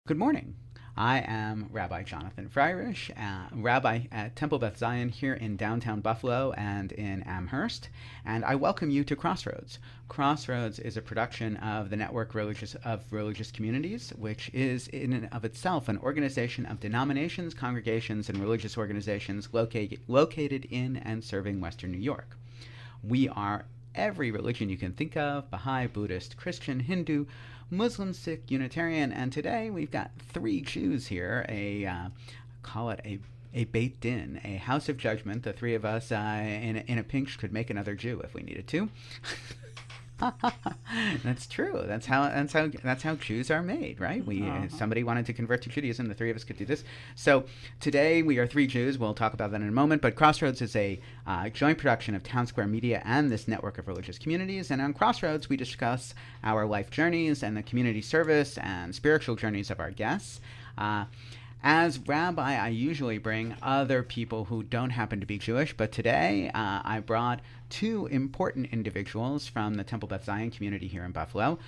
Good morning. I am Rabbi Jonathan Freirish, Rabbi at Temple Beth Zion here in downtown Buffalo and in Amherst, and I welcome you to Crossroads. Crossroads is a production of the Network of Religious Communities, which is in and of itself an organization of denominations, congregations, and religious organizations located in and serving Western New York. We are every religion you can think of: Baha'i, Buddhist, Christian, Hindu, Muslim, Sikh, Unitarian, and today we've got three Jews here, call it a Beit Din, a house of judgment. The three of us in a pinch could make another Jew if we needed to. That's true. That's how Jews are made, right? Somebody wanted to convert to Judaism. The three of us could do this. So today we are three Jews. We'll talk about that in a moment. But Crossroads is a joint production of Town Square Media and this network of religious communities. And on Crossroads, we discuss our life journeys and the community service and spiritual journeys of our guests. As rabbi, I usually bring other people who don't happen to be Jewish, but today I brought two important individuals from the Temple Beth Zion community here in Buffalo.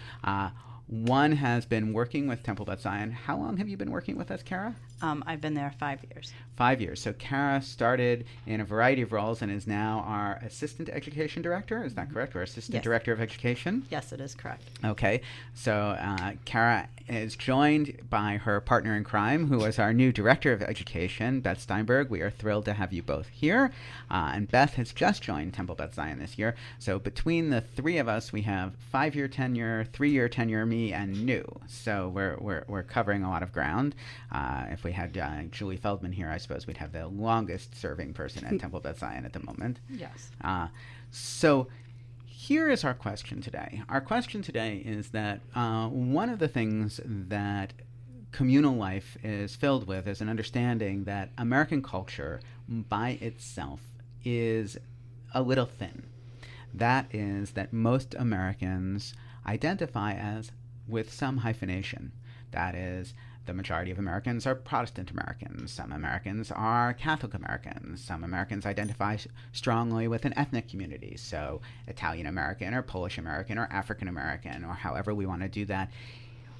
One has been working with Temple Beth Zion. How long have you been working with us, Kara? I've been there 5 years. 5 years. So Kara started in a variety of roles and is now our Assistant Education Director. Is that correct? Or Assistant Director of Education? Yes, it is correct. Okay. So Kara is joined by her partner in crime, who is our new Director of Education, Beth Steinberg. We are thrilled to have you both here. And Beth has just joined Temple Beth Zion this year. So between the three of us, we have 5-year tenure, 3-year tenure, me, and new. So we're covering a lot of ground. If we had Julie Feldman here, I suppose we'd have the longest serving person at Temple Beth Zion at the moment. Yes. So here is our question today. Our question today is that one of the things that communal life is filled with is an understanding that American culture by itself is a little thin. That is that most Americans identify as with some hyphenation. That is, the majority of Americans are Protestant Americans. Some Americans are Catholic Americans. Some Americans identify strongly with an ethnic community, so Italian American or Polish American or African American, or however we want to do that.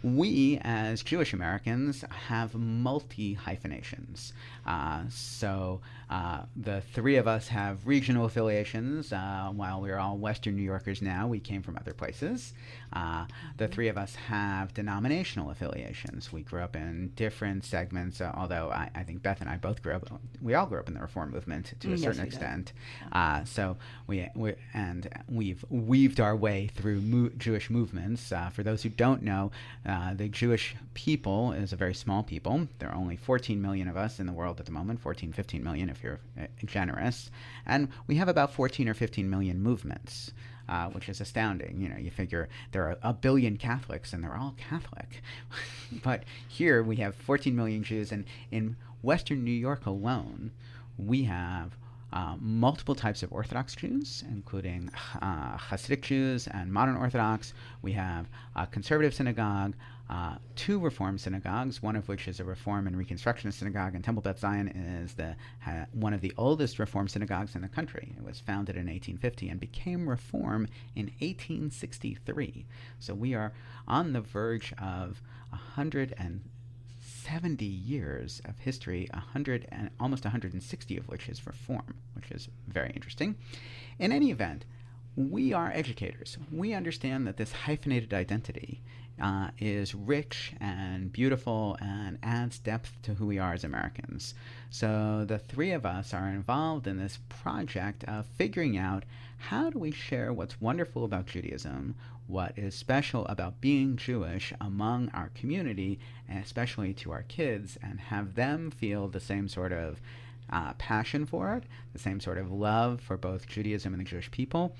We, as Jewish Americans, have multi-hyphenations. So the three of us have regional affiliations. While we're all Western New Yorkers now, we came from other places. The three of us have denominational affiliations. We grew up in different segments, although I think Beth and I both we all grew up in the Reform movement to a certain extent. So we've weaved our way through Jewish movements. For those who don't know, the Jewish people is a very small people. There are only 14 million of us in the world at the moment, 14, 15 million if you're generous. And we have about 14 or 15 million movements, which is astounding. You know, you figure there are a billion Catholics and they're all Catholic. But here we have 14 million Jews, and in Western New York alone, we have multiple types of Orthodox Jews, including Hasidic Jews and modern Orthodox. We have a conservative synagogue, 2 Reform synagogues, one of which is a Reform and Reconstructionist synagogue, and Temple Beth Zion is one of the oldest Reform synagogues in the country. It was founded in 1850 and became Reform in 1863. So we are on the verge of 170 years of history, almost 160 of which is Reform, which is very interesting. In any event, we are educators. We understand that this hyphenated identity is rich and beautiful and adds depth to who we are as Americans. So the three of us are involved in this project of figuring out how do we share what's wonderful about Judaism, what is special about being Jewish among our community, and especially to our kids, and have them feel the same sort of passion for it, the same sort of love for both Judaism and the Jewish people,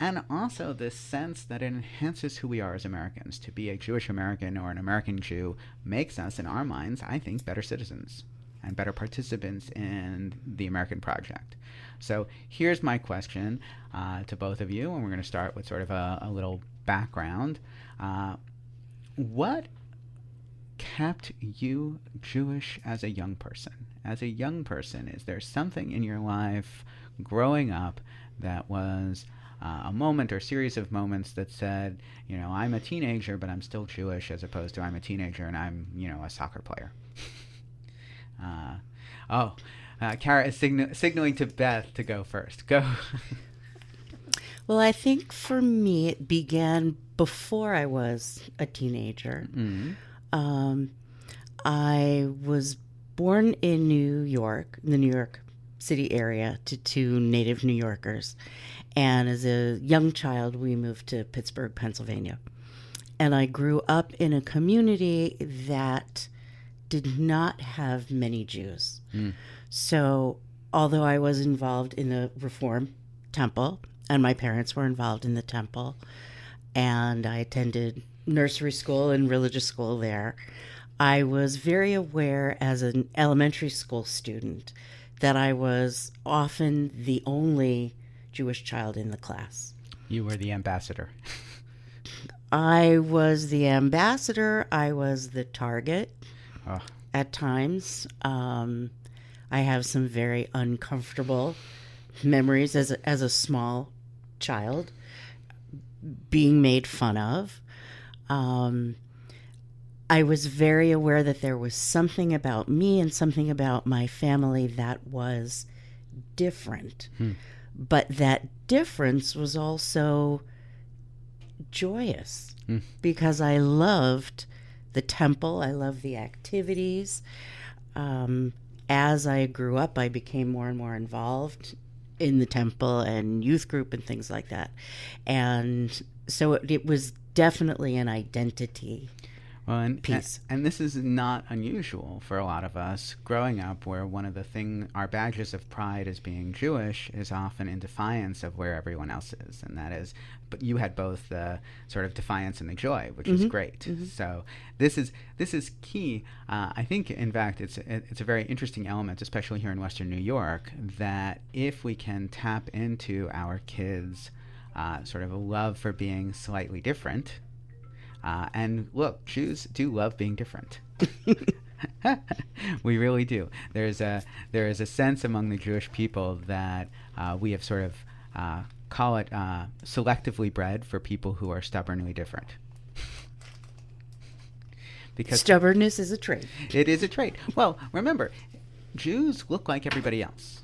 and also this sense that it enhances who we are as Americans. To be a Jewish American or an American Jew makes us, in our minds, I think, better citizens and better participants in the American project. So here's my question to both of you, and we're going to start with sort of a little background. What kept you Jewish as a young person? As a young person, is there something in your life growing up that was a moment or series of moments that said, I'm a teenager, but I'm still Jewish, as opposed to I'm a teenager and I'm, a soccer player. Kara is signaling to Beth to go first. Go. Well, I think for me, it began before I was a teenager. Mm-hmm. I was born in New York, the New York City area, to two native New Yorkers. And as a young child, we moved to Pittsburgh, Pennsylvania. And I grew up in a community that did not have many Jews. Mm. So although I was involved in the Reform Temple, and my parents were involved in the temple, and I attended nursery school and religious school there, I was very aware as an elementary school student that I was often the only Jewish child in the class. You were the ambassador. I was the ambassador. I was the target Oh. at times. I have some very uncomfortable memories as a small child being made fun of. I was very aware that there was something about me and something about my family that was different. But that difference was also joyous because I loved the temple. I loved the activities. As I grew up, I became more and more involved in the temple and youth group and things like that. And so it was definitely an identity piece. And this is not unusual for a lot of us growing up, where one of our badges of pride as being Jewish is often in defiance of where everyone else is. And that is, but you had both the sort of defiance and the joy, which is great. Mm-hmm. So this is key. I think, in fact, it's a very interesting element, especially here in Western New York, that if we can tap into our kids' sort of a love for being slightly different. And look, Jews do love being different. We really do. There is a sense among the Jewish people that we have sort of call it selectively bred for people who are stubbornly different. Because stubbornness is a trait. It is a trait. Well, remember, Jews look like everybody else.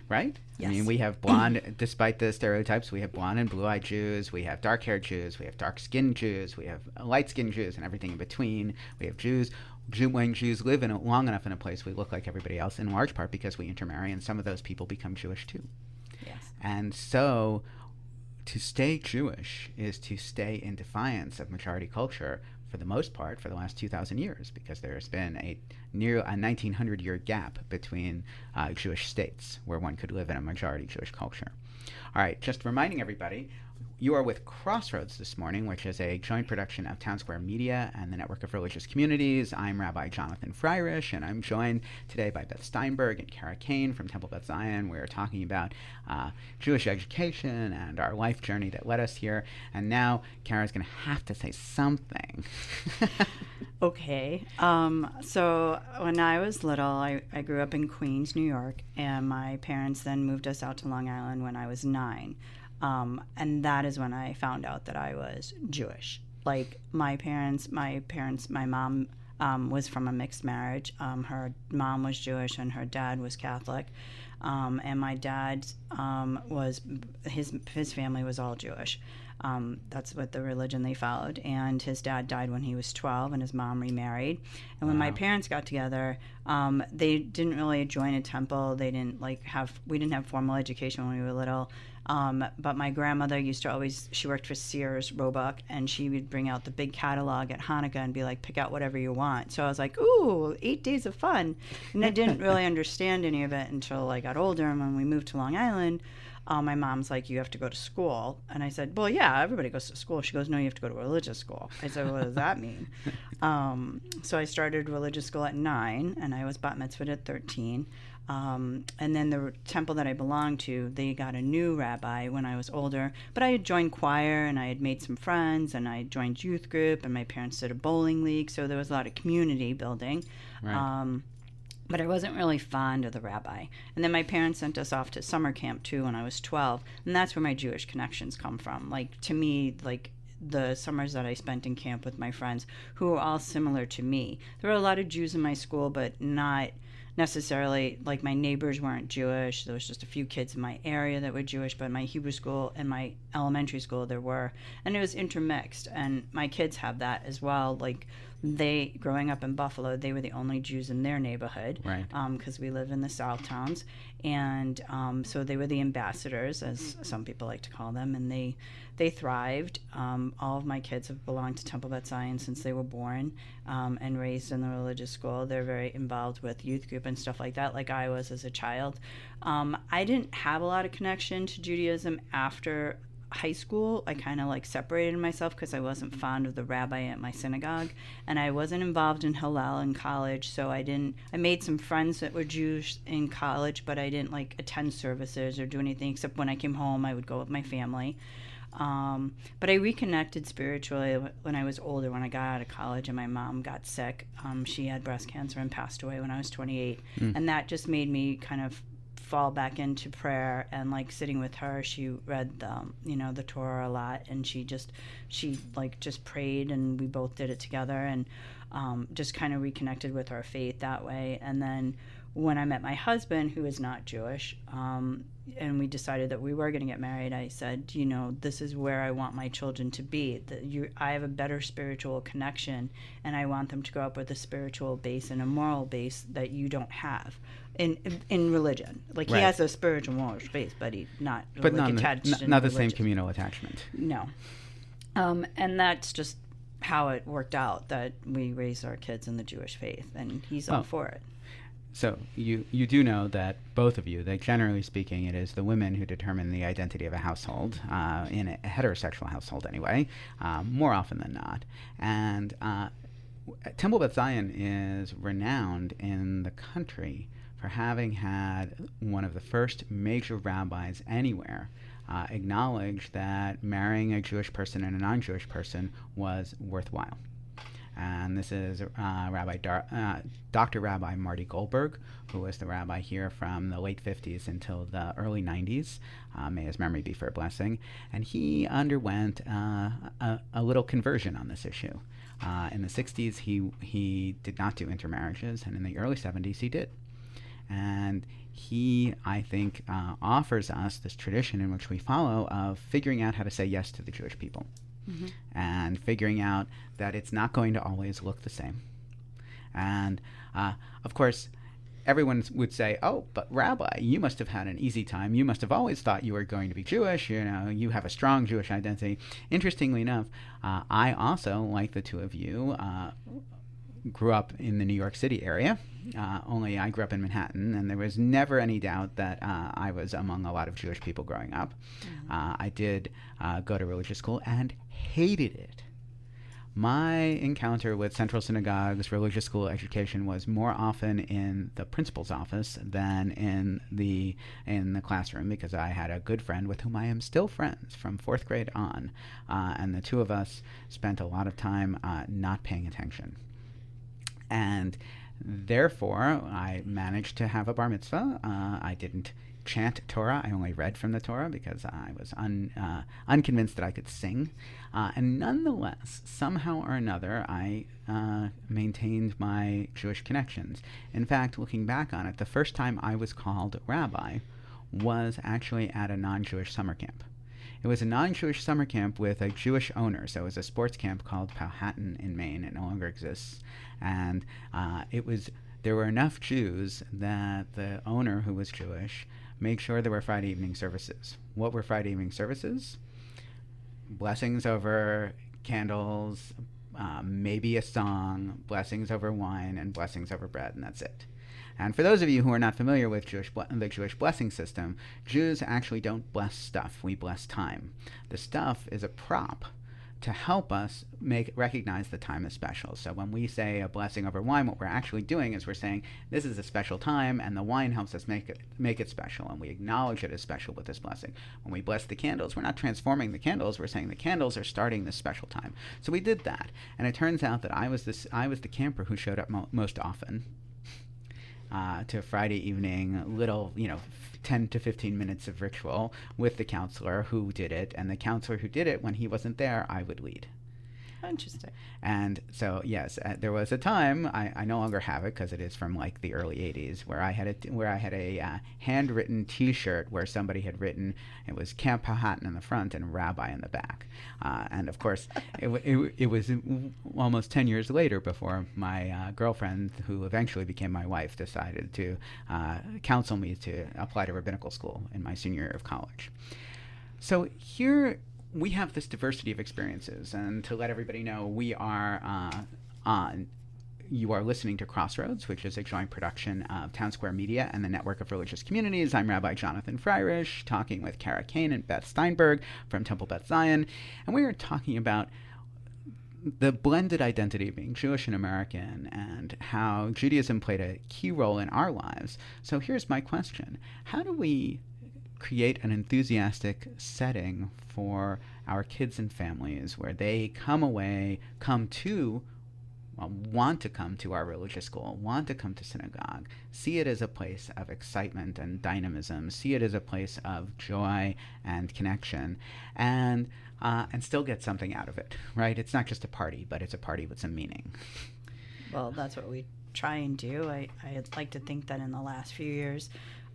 Right? Yes. I mean, we have blonde, despite the stereotypes, we have blonde and blue-eyed Jews, we have dark-haired Jews, we have dark-skinned Jews, we have light-skinned Jews, and everything in between. We have Jews. When Jews live long enough in a place, we look like everybody else, in large part because we intermarry, and some of those people become Jewish too. Yes. And so, to stay Jewish is to stay in defiance of majority culture for the most part for the last 2,000 years, because there's been a 1900-year gap between Jewish states where one could live in a majority Jewish culture. All right, just reminding everybody, you are with Crossroads this morning, which is a joint production of Town Square Media and the Network of Religious Communities. I'm Rabbi Jonathan Freirish, and I'm joined today by Beth Steinberg and Kane from Temple Beth Zion. We're talking about Jewish education and our life journey that led us here. And now Kara's going to have to say something. Okay. So when I was little, I grew up in Queens, New York, and my parents then moved us out to Long Island when I was 9. And that is when I found out that I was Jewish. Like my mom was from a mixed marriage. Her mom was Jewish and her dad was Catholic. And my dad was, his family was all Jewish. That's what the religion they followed. And his dad died when he was 12 and his mom remarried. And when my parents got together, they didn't really join a temple. We didn't have formal education when we were little. But my grandmother used to she worked for Sears, Roebuck, and she would bring out the big catalog at Hanukkah and be like, pick out whatever you want. So I was like, ooh, 8 days of fun. And I didn't really understand any of it until I got older. And when we moved to Long Island, my mom's like, you have to go to school. And I said, well, yeah, everybody goes to school. She goes, no, you have to go to religious school. I said, what does that mean? So I started religious school at 9, and I was bat mitzvahed at 13. And then the temple that I belonged to, they got a new rabbi when I was older. But I had joined choir, and I had made some friends, and I joined youth group, and my parents did a bowling league, so there was a lot of community building. Right. but I wasn't really fond of the rabbi. And then my parents sent us off to summer camp too when I was 12, and that's where my Jewish connections come from. Like, to me, like, the summers that I spent in camp with my friends who were all similar to me. There were a lot of Jews in my school, but not necessarily, like, my neighbors weren't Jewish. There was just a few kids in my area that were Jewish, but my Hebrew school and my elementary school there were, and it was intermixed. And my kids have that as well. Like, they, growing up in Buffalo, they were the only Jews in their neighborhood, Right. Because we live in the South towns, and so they were the ambassadors, as some people like to call them, and they thrived. All of my kids have belonged to Temple Beth Zion since they were born, and raised in the religious school. They're very involved with youth group and stuff like that, like I was as a child. I didn't have a lot of connection to Judaism after high school. I kind of like separated myself because I wasn't fond of the rabbi at my synagogue, and I wasn't involved in Hillel in college, so I made some friends that were Jewish in college, but I didn't like attend services or do anything, except when I came home I would go with my family. But I reconnected spiritually when I was older, when I got out of college and my mom got sick. She had breast cancer and passed away when I was 28, and that just made me kind of fall back into prayer. And like sitting with her, she read the Torah a lot, and she just prayed, and we both did it together, and just kind of reconnected with our faith that way. And then when I met my husband, who is not Jewish, and we decided that we were going to get married, I said, this is where I want my children to be. I have a better spiritual connection, and I want them to grow up with a spiritual base and a moral base that you don't have in religion. Like, Right. he has a spiritual moral base, but he's not But like not attached not the same religious. communal attachment. No. And that's just how it worked out, that we raised our kids in the Jewish faith, and he's all for it. So you do know that both of you, that generally speaking, it is the women who determine the identity of a household, in a heterosexual household anyway, more often than not. And Temple Beth Zion is renowned in the country for having had one of the first major rabbis anywhere acknowledge that marrying a Jewish person and a non-Jewish person was worthwhile. And this is Dr. Rabbi Marty Goldberg, who was the rabbi here from the late 50s until the early 90s. May his memory be for a blessing. And he underwent a little conversion on this issue. In the 60s, he did not do intermarriages, and in the early 70s, he did. And he, I think, offers us this tradition in which we follow of figuring out how to say yes to the Jewish people. Mm-hmm. And figuring out that it's not going to always look the same. And of course, everyone would say, "Oh, but Rabbi, you must have had an easy time. You must have always thought you were going to be Jewish. You have a strong Jewish identity." Interestingly enough, I also, like the two of you, grew up in the New York City area. Only I grew up in Manhattan, and there was never any doubt that I was among a lot of Jewish people growing up. Mm-hmm. I did go to religious school and hated it. My encounter with Central Synagogue's religious school education was more often in the principal's office than in the classroom, because I had a good friend with whom I am still friends from 4th grade on, and the two of us spent a lot of time not paying attention. And therefore, I managed to have a bar mitzvah. I didn't chant Torah. I only read from the Torah because I was unconvinced that I could sing. And nonetheless, somehow or another, I maintained my Jewish connections. In fact, looking back on it, the first time I was called rabbi was actually at a non-Jewish summer camp. It was a non-Jewish summer camp with a Jewish owner. So it was a sports camp called Powhatan in Maine. It no longer exists. And there were enough Jews that the owner, who was Jewish, made sure there were Friday evening services. What were Friday evening services? Blessings over candles, maybe a song, blessings over wine, and blessings over bread, and that's it. And for those of you who are not familiar with the Jewish blessing system, Jews actually don't bless stuff. We bless time. The stuff is a prop to help us recognize the time as special. So when we say a blessing over wine, what we're actually doing is we're saying this is a special time, and the wine helps us make it special, and we acknowledge it as special with this blessing. When we bless the candles, we're not transforming the candles. We're saying the candles are starting this special time. So we did that, and it turns out that I was the camper who showed up most often. to a Friday evening little, 10 to 15 minutes of ritual with the counselor who did it. And the counselor who did it, when he wasn't there, I would lead. Interesting. And so, yes, there was a time, I no longer have it because it is from like the early 80s, where I had a handwritten T-shirt where somebody had written, it was Camp Powhatan in the front and Rabbi in the back. And of course, it was almost 10 years later before my girlfriend, who eventually became my wife, decided to counsel me to apply to rabbinical school in my senior year of college. So here we have this diversity of experiences, and to let everybody know, we are you are listening to Crossroads, which is a joint production of Town Square Media and the Network of Religious Communities. I'm Rabbi Jonathan Freirish, talking with Kane and Beth Steinberg from Temple Beth Zion, and we are talking about the blended identity of being Jewish and American and how Judaism played a key role in our lives. So here's my question. How do we create an enthusiastic setting for our kids and families where they want to come to our religious school, want to come to synagogue, see it as a place of excitement and dynamism, see it as a place of joy and connection, and still get something out of it, right? It's not just a party, but it's a party with some meaning. Well, that's what we try and do. I'd like to think that in the last few years,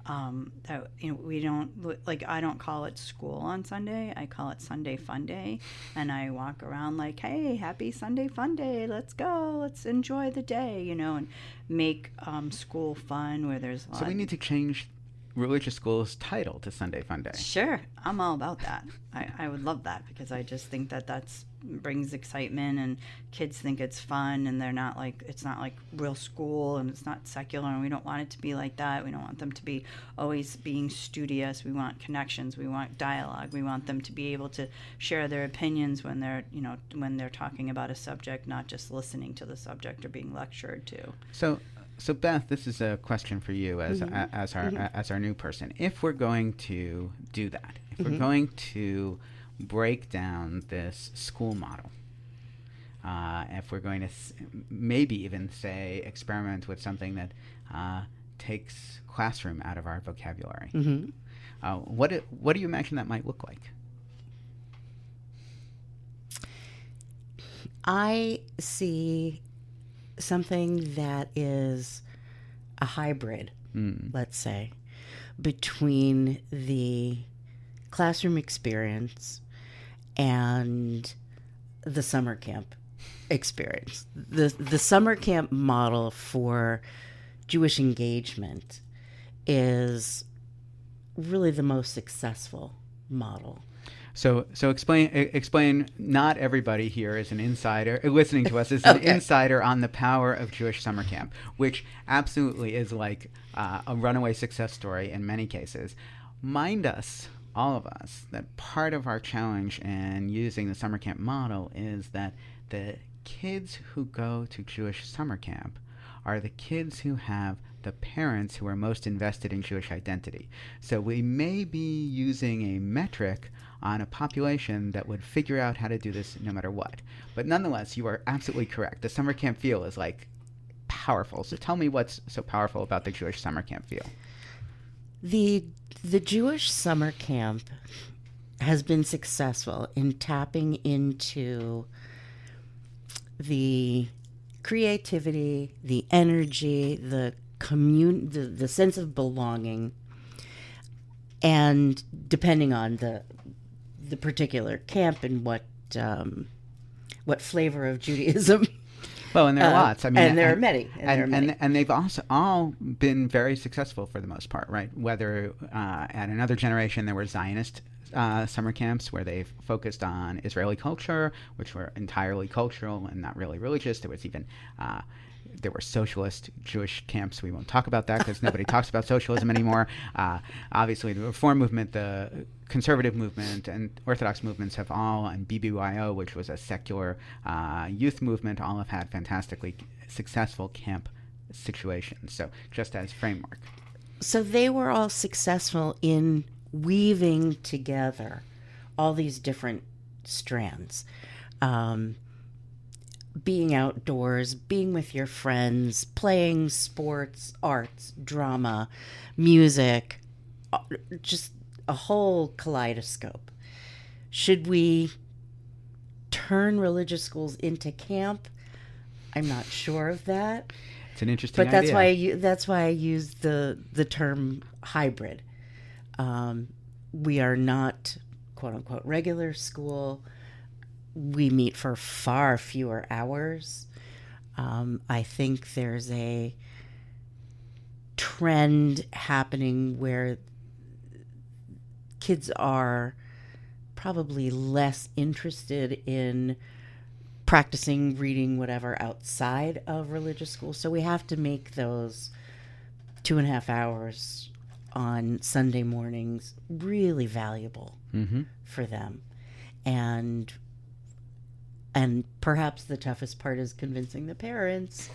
that we don't, like, I don't call it school on Sunday. I call it Sunday Fun Day, and I walk around like, hey, happy Sunday Fun Day. Let's go. Let's enjoy the day, and make school fun where there's a lot. So we need to change religious school's title to Sunday Fun Day. Sure, I'm all about that. I would love that because I just think that brings excitement and kids think it's fun and it's not like real school and it's not secular and we don't want it to be like that. We don't want them to be always being studious. We want connections. We want dialogue. We want them to be able to share their opinions when they're talking about a subject, not just listening to the subject or being lectured to. So Beth, this is a question for you as our new person. If we're going to do that, if we're going to break down this school model, if we're going to maybe even say experiment with something that takes classroom out of our vocabulary, what do you imagine that might look like? I see something that is a hybrid, let's say, between the classroom experience and the summer camp experience. The summer camp model for Jewish engagement is really the most successful model. So explain. Not everybody here is an insider. Listening to us is an insider on the power of Jewish summer camp, which absolutely is like a runaway success story in many cases. Mind us, all of us, that part of our challenge in using the summer camp model is that the kids who go to Jewish summer camp are the kids who have the parents who are most invested in Jewish identity. So we may be using a metric on a population that would figure out how to do this no matter what. But nonetheless, you are absolutely correct. The summer camp feel is like powerful. So tell me what's so powerful about the Jewish summer camp feel. The Jewish summer camp has been successful in tapping into the creativity, the energy, the sense of belonging, and depending on the particular camp and what flavor of Judaism. Well, and there are lots. I mean, and there are many. And they've also all been very successful for the most part, right? Whether at another generation there were Zionist summer camps where they focused on Israeli culture, which were entirely cultural and not really religious. There was even there were socialist Jewish camps. We won't talk about that because nobody talks about socialism anymore. Obviously, the Reform movement, the conservative movement, and Orthodox movements have all, and BBYO, which was a secular youth movement, all have had fantastically successful camp situations. So just as framework. So they were all successful in weaving together all these different strands. being outdoors, being with your friends, playing sports, arts, drama, music, just a whole kaleidoscope. Should we turn religious schools into camp? I'm not sure of that. It's an interesting But that's idea. that's why I use the term hybrid. We are not quote unquote regular school. We meet for far fewer hours. I think there's a trend happening where kids are probably less interested in practicing reading whatever outside of religious school. So we have to make those 2.5 hours on Sunday mornings really valuable for them. And perhaps the toughest part is convincing the parents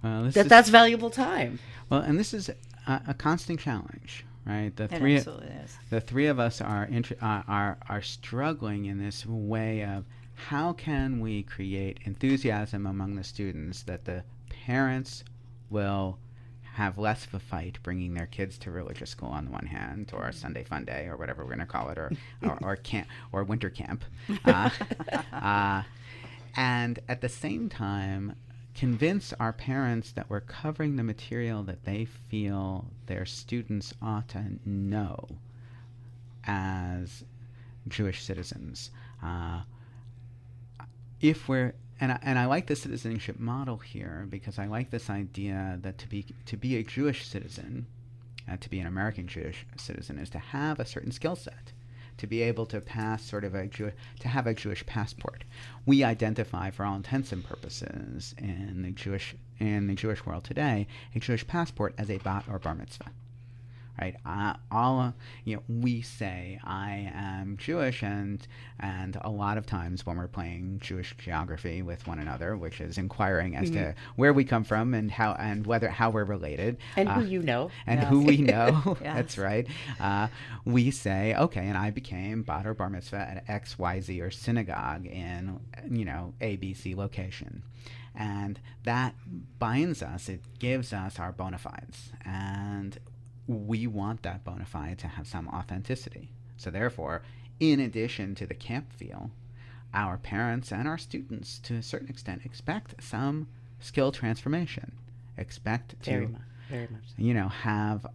that's valuable time. Well, and this is a constant challenge, right? It absolutely is. The three of us are struggling in this way of how can we create enthusiasm among the students that the parents will have less of a fight bringing their kids to religious school on the one hand, or a Sunday fun day, or whatever we're going to call it, or camp, or winter camp, and at the same time convince our parents that we're covering the material that they feel their students ought to know as Jewish citizens. If we're and I like the citizenship model here because I like this idea that to be a Jewish citizen, to be an American Jewish citizen, is to have a certain skill set, to be able to pass sort of to have a Jewish passport. We identify, for all intents and purposes, in the Jewish world today, a Jewish passport as a bat or bar mitzvah. Right, we say I am Jewish, and a lot of times when we're playing Jewish geography with one another, which is inquiring as to where we come from and how we're related, and who you know, and who we know. Yes. That's right. We say, okay, and I became bat or bar mitzvah at X, Y, Z, or synagogue in A, B, C location. And that binds us. It gives us our bona fides, and we want that bona fide to have some authenticity. So therefore, in addition to the camp feel, our parents and our students, to a certain extent, expect some skill transformation. Expect very to, much. Have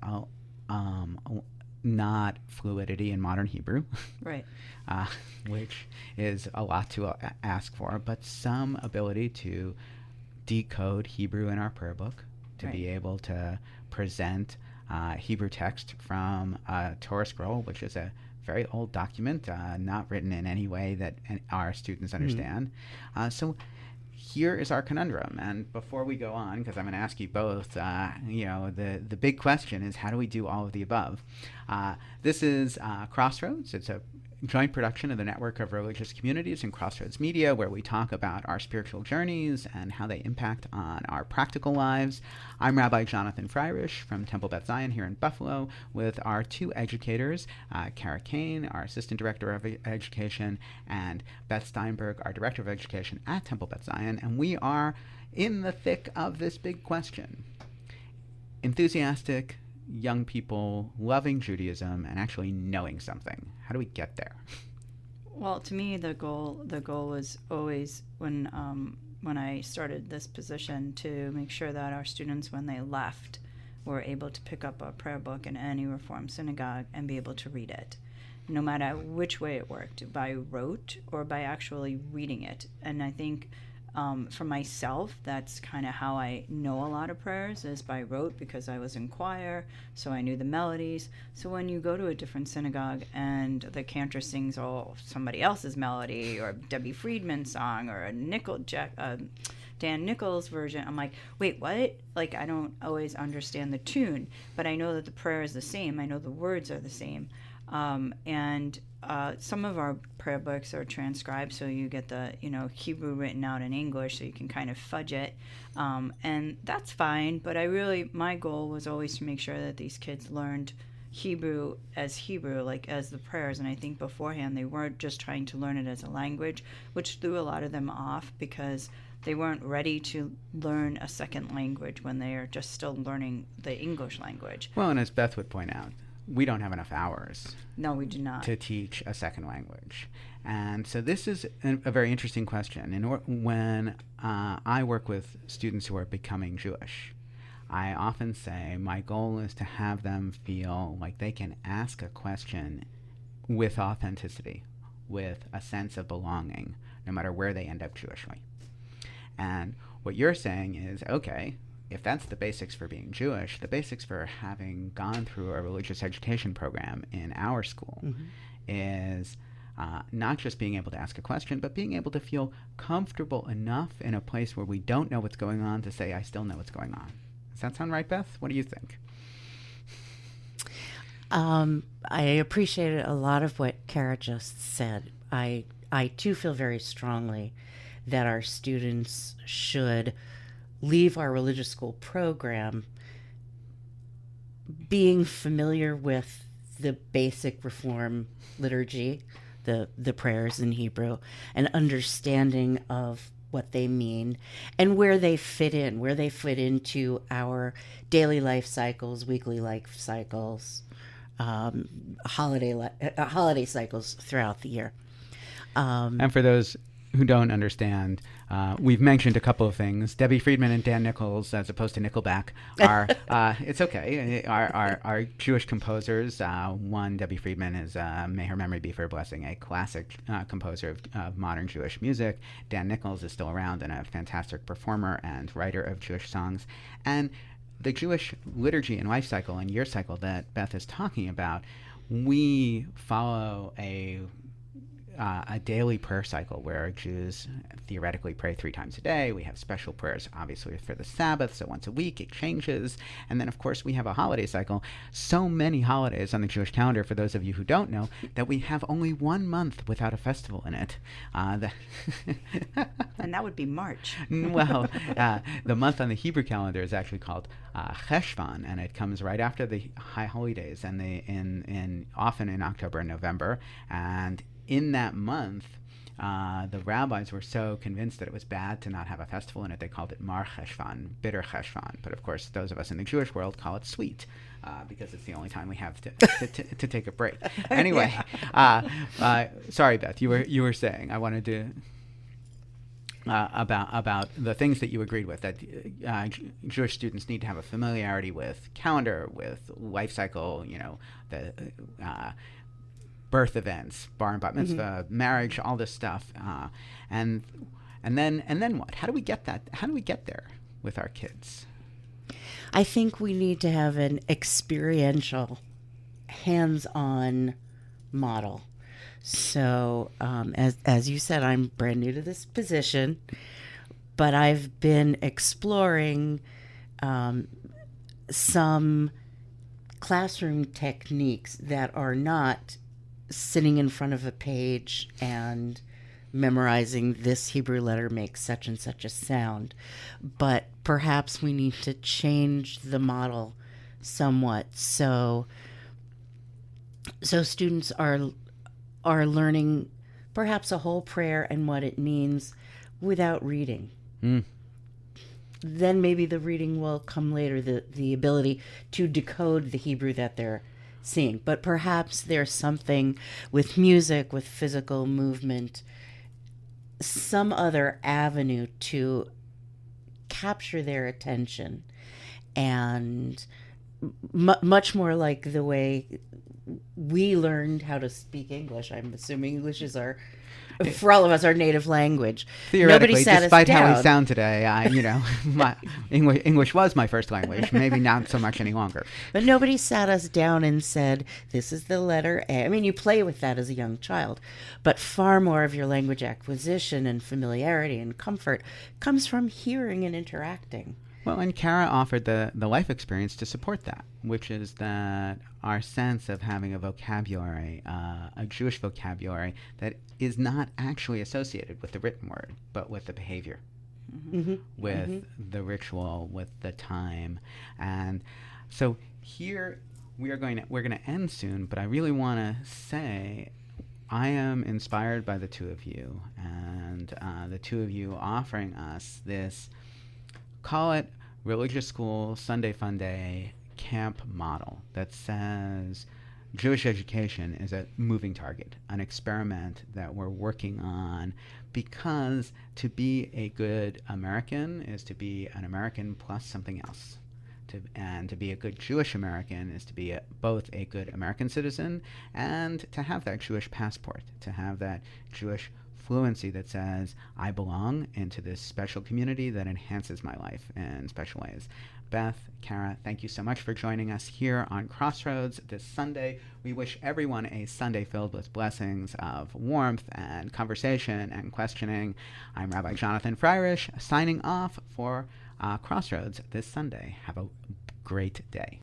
not fluidity in modern Hebrew, Right? Which is a lot to ask for, but some ability to decode Hebrew in our prayer book, to be able to present Hebrew text from a Torah scroll, which is a very old document, not written in any way that our students understand. So here is our conundrum. And before we go on, because I'm going to ask you both, the big question is, how do we do all of the above? This is Crossroads. It's a joint production of the Network of Religious Communities and Crossroads Media, where we talk about our spiritual journeys and how they impact on our practical lives. I'm Rabbi Jonathan Freirish from Temple Beth Zion here in Buffalo, with our two educators, Kane, our Assistant Director of Education, and Beth Steinberg, our Director of Education at Temple Beth Zion, and we are in the thick of this big question. Enthusiastic young people loving Judaism and actually knowing something. How do we get there? Well, to me, the goal was always when I started this position to make sure that our students, when they left, were able to pick up a prayer book in any Reform synagogue and be able to read it, no matter which way it worked, by rote or by actually reading it. And I think for myself, that's kind of how I know a lot of prayers, is by rote, because I was in choir, so I knew the melodies. So when you go to a different synagogue and the cantor sings somebody else's melody, or Debbie Friedman's song, or a Dan Nichols version, I'm like, wait, what? Like, I don't always understand the tune, but I know that the prayer is the same. I know the words are the same. And some of our prayer books are transcribed, so you get the Hebrew written out in English, so you can kind of fudge it, and that's fine. But my goal was always to make sure that these kids learned Hebrew, like as the prayers. And I think beforehand they weren't just trying to learn it as a language, which threw a lot of them off, because they weren't ready to learn a second language when they are just still learning the English language. Well, and as Beth would point out, we don't have enough hours No, we do not. to teach a second language. And so this is a very interesting question. When I work with students who are becoming Jewish, I often say my goal is to have them feel like they can ask a question with authenticity, with a sense of belonging, no matter where they end up Jewishly. And what you're saying is, okay, if that's the basics for being Jewish, the basics for having gone through a religious education program in our school is not just being able to ask a question, but being able to feel comfortable enough in a place where we don't know what's going on to say, I still know what's going on. Does that sound right, Beth? What do you think? I appreciated a lot of what Kara just said. I too feel very strongly that our students should leave our religious school program being familiar with the basic Reform liturgy, the prayers in Hebrew, and understanding of what they mean and where they fit into our daily life cycles, weekly life cycles, holiday cycles throughout the year. And for those who don't understand, we've mentioned a couple of things. Debbie Friedman and Dan Nichols, as opposed to Nickelback, are it's okay. Are Jewish composers. One, Debbie Friedman, is may her memory be for a blessing, a classic composer of modern Jewish music. Dan Nichols is still around and a fantastic performer and writer of Jewish songs. And the Jewish liturgy and life cycle and year cycle that Beth is talking about, we follow a daily prayer cycle where Jews theoretically pray 3 times a day. We have special prayers, obviously, for the Sabbath, so once a week it changes. And then, of course, we have a holiday cycle. So many holidays on the Jewish calendar, for those of you who don't know, that we have only 1 month without a festival in it. And that would be March. Well, the month on the Hebrew calendar is actually called Cheshvan, and it comes right after the high holy days, and often in October and November. And in that month, the rabbis were so convinced that it was bad to not have a festival in it, they called it Mar Cheshvan, bitter Cheshvan. But of course, those of us in the Jewish world call it sweet, because it's the only time we have to take a break. Anyway, sorry, Beth, you were saying. I wanted to about the things that you agreed with, that Jewish students need to have a familiarity with calendar, with life cycle, the birth events, bar and bat mitzvah, marriage, all this stuff, and then what? How do we get that? How do we get there with our kids? I think we need to have an experiential, hands-on model. So, as you said, I'm brand new to this position, but I've been exploring some classroom techniques that are not sitting in front of a page and memorizing this Hebrew letter makes such and such a sound. But perhaps we need to change the model somewhat so students are learning perhaps a whole prayer and what it means without reading. Then maybe the reading will come later, the ability to decode the Hebrew that they're seeing. But perhaps there's something with music, with physical movement, some other avenue to capture their attention, and much more like the way we learned how to speak English. I'm assuming English is for all of us, our native language. Theoretically, Nobody sat despite us down. how we sound today, my English was my first language. Maybe not so much any longer. But nobody sat us down and said, this is the letter A. I mean, you play with that as a young child, but far more of your language acquisition and familiarity and comfort comes from hearing and interacting. Well, and Kara offered the life experience to support that, which is that our sense of having a vocabulary, a Jewish vocabulary, that is not actually associated with the written word, but with the behavior, with the ritual, with the time. And so here we're going to end soon, but I really want to say I am inspired by the two of you, and the two of you offering us this, call it religious school, Sunday Fun Day camp model that says Jewish education is a moving target, an experiment that we're working on, because to be a good American is to be an American plus something else. And to be a good Jewish American is to be both a good American citizen and to have that Jewish passport, to have that Jewish fluency that says, I belong into this special community that enhances my life in special ways. Beth, Kara, thank you so much for joining us here on Crossroads this Sunday. We wish everyone a Sunday filled with blessings of warmth and conversation and questioning. I'm Rabbi Jonathan Freirish, signing off for Crossroads this Sunday. Have a great day.